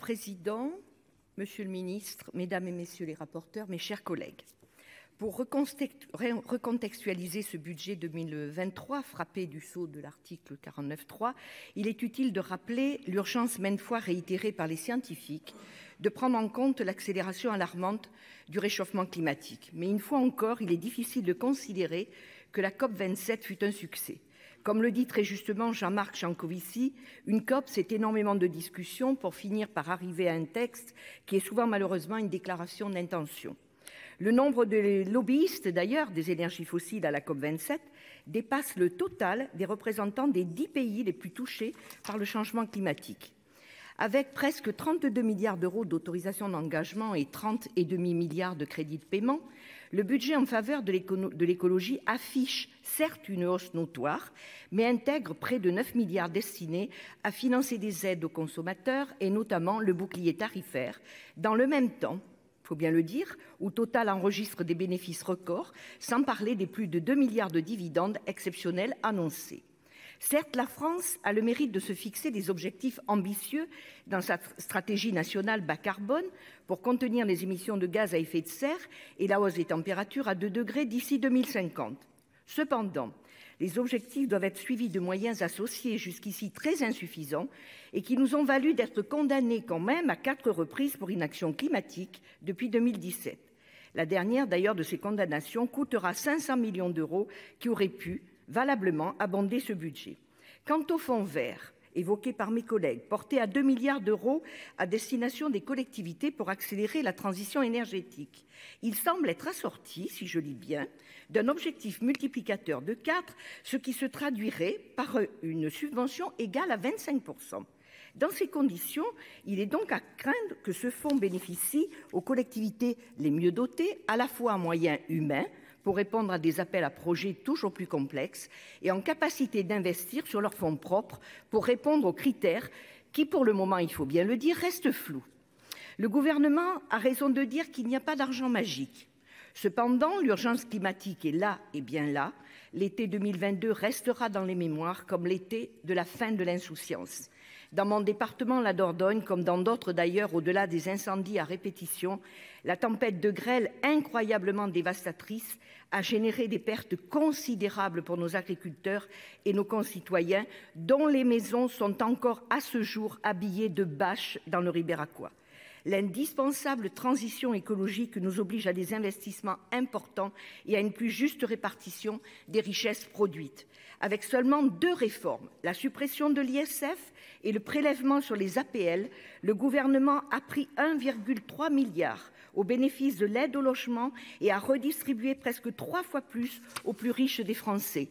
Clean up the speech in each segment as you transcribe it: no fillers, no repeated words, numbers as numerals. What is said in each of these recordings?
Président, Monsieur le Ministre, Mesdames et Messieurs les rapporteurs, mes chers collègues. Pour recontextualiser ce budget 2023, frappé du sceau de l'article 49.3, il est utile de rappeler l'urgence maintes fois réitérée par les scientifiques de prendre en compte l'accélération alarmante du réchauffement climatique. Mais une fois encore, il est difficile de considérer que la COP27 fut un succès. Comme le dit très justement Jean-Marc Jancovici, une COP, c'est énormément de discussions pour finir par arriver à un texte qui est souvent malheureusement une déclaration d'intention. Le nombre de lobbyistes, d'ailleurs, des énergies fossiles à la COP27 dépasse le total des représentants des 10 pays les plus touchés par le changement climatique. Avec presque 32 milliards d'euros d'autorisation d'engagement et 30,5 milliards de crédits de paiement, le budget en faveur de l'écologie affiche certes une hausse notoire, mais intègre près de 9 milliards destinés à financer des aides aux consommateurs et notamment le bouclier tarifaire. Dans le même temps, il faut bien le dire, où Total enregistre des bénéfices records, sans parler des plus de 2 milliards de dividendes exceptionnels annoncés. Certes, la France a le mérite de se fixer des objectifs ambitieux dans sa stratégie nationale bas carbone pour contenir les émissions de gaz à effet de serre et la hausse des températures à 2 degrés d'ici 2050. Cependant, les objectifs doivent être suivis de moyens associés jusqu'ici très insuffisants et qui nous ont valu d'être condamnés quand même à 4 reprises pour inaction climatique depuis 2017. La dernière d'ailleurs de ces condamnations coûtera 500 millions d'euros qui auraient pu valablement abonder ce budget. Quant au fonds vert, évoqué par mes collègues, porté à 2 milliards d'euros à destination des collectivités pour accélérer la transition énergétique, il semble être assorti, si je lis bien, d'un objectif multiplicateur de 4, ce qui se traduirait par une subvention égale à 25%. Dans ces conditions, il est donc à craindre que ce fonds bénéficie aux collectivités les mieux dotées, à la fois en moyens humains, pour répondre à des appels à projets toujours plus complexes et en capacité d'investir sur leurs fonds propres pour répondre aux critères qui, pour le moment, il faut bien le dire, restent flous. Le gouvernement a raison de dire qu'il n'y a pas d'argent magique. Cependant, l'urgence climatique est là et bien là. L'été 2022 restera dans les mémoires comme l'été de la fin de l'insouciance. Dans mon département, la Dordogne, comme dans d'autres d'ailleurs, au-delà des incendies à répétition, la tempête de grêle incroyablement dévastatrice a généré des pertes considérables pour nos agriculteurs et nos concitoyens, dont les maisons sont encore à ce jour habillées de bâches dans le Ribéracois. L'indispensable transition écologique nous oblige à des investissements importants et à une plus juste répartition des richesses produites. Avec seulement 2 réformes, la suppression de l'ISF et le prélèvement sur les APL, le gouvernement a pris 1,3 milliard au bénéfice de l'aide au logement et a redistribué presque 3 fois plus aux plus riches des Français.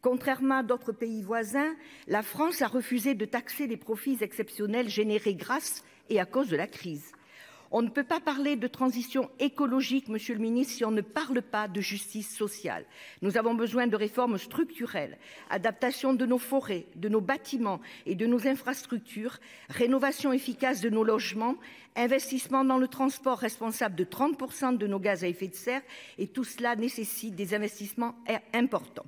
Contrairement à d'autres pays voisins, la France a refusé de taxer les profits exceptionnels générés grâce et à cause de la crise. On ne peut pas parler de transition écologique, Monsieur le Ministre, si on ne parle pas de justice sociale. Nous avons besoin de réformes structurelles, adaptation de nos forêts, de nos bâtiments et de nos infrastructures, rénovation efficace de nos logements, investissement dans le transport responsable de 30% de nos gaz à effet de serre, et tout cela nécessite des investissements importants.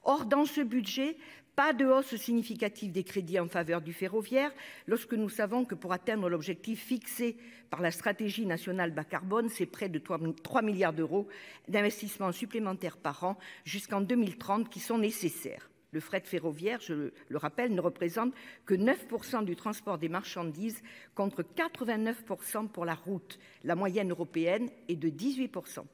Or, dans ce budget, pas de hausse significative des crédits en faveur du ferroviaire, lorsque nous savons que pour atteindre l'objectif fixé par la stratégie nationale bas carbone, c'est près de 3 milliards d'euros d'investissements supplémentaires par an jusqu'en 2030 qui sont nécessaires. Le fret ferroviaire, je le rappelle, ne représente que 9% du transport des marchandises contre 89% pour la route. La moyenne européenne est de 18%.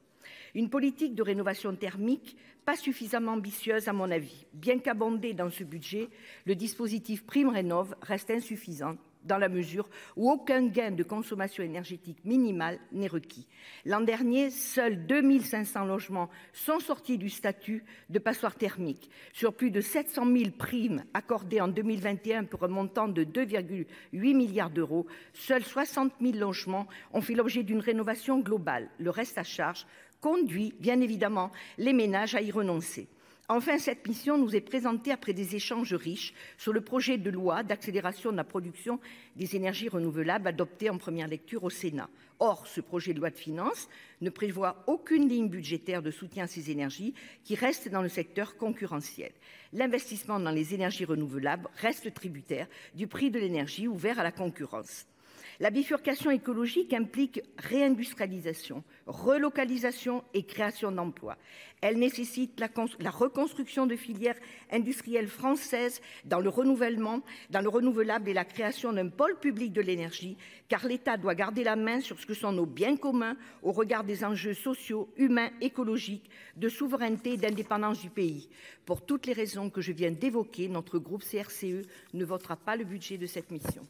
Une politique de rénovation thermique pas suffisamment ambitieuse à mon avis. Bien qu'abondé dans ce budget, le dispositif PrimeRénov' reste insuffisant dans la mesure où aucun gain de consommation énergétique minimale n'est requis. L'an dernier, seuls 2500 logements sont sortis du statut de passoire thermique. Sur plus de 700 000 primes accordées en 2021 pour un montant de 2,8 milliards d'euros, seuls 60 000 logements ont fait l'objet d'une rénovation globale. Le reste à charge conduit, bien évidemment, les ménages à y renoncer. Enfin, cette mission nous est présentée après des échanges riches sur le projet de loi d'accélération de la production des énergies renouvelables adopté en première lecture au Sénat. Or, ce projet de loi de finances ne prévoit aucune ligne budgétaire de soutien à ces énergies qui restent dans le secteur concurrentiel. L'investissement dans les énergies renouvelables reste tributaire du prix de l'énergie ouvert à la concurrence. La bifurcation écologique implique réindustrialisation, relocalisation et création d'emplois. Elle nécessite la reconstruction de filières industrielles françaises dans le renouvelable et la création d'un pôle public de l'énergie, car l'État doit garder la main sur ce que sont nos biens communs au regard des enjeux sociaux, humains, écologiques, de souveraineté et d'indépendance du pays. Pour toutes les raisons que je viens d'évoquer, notre groupe CRCE ne votera pas le budget de cette mission.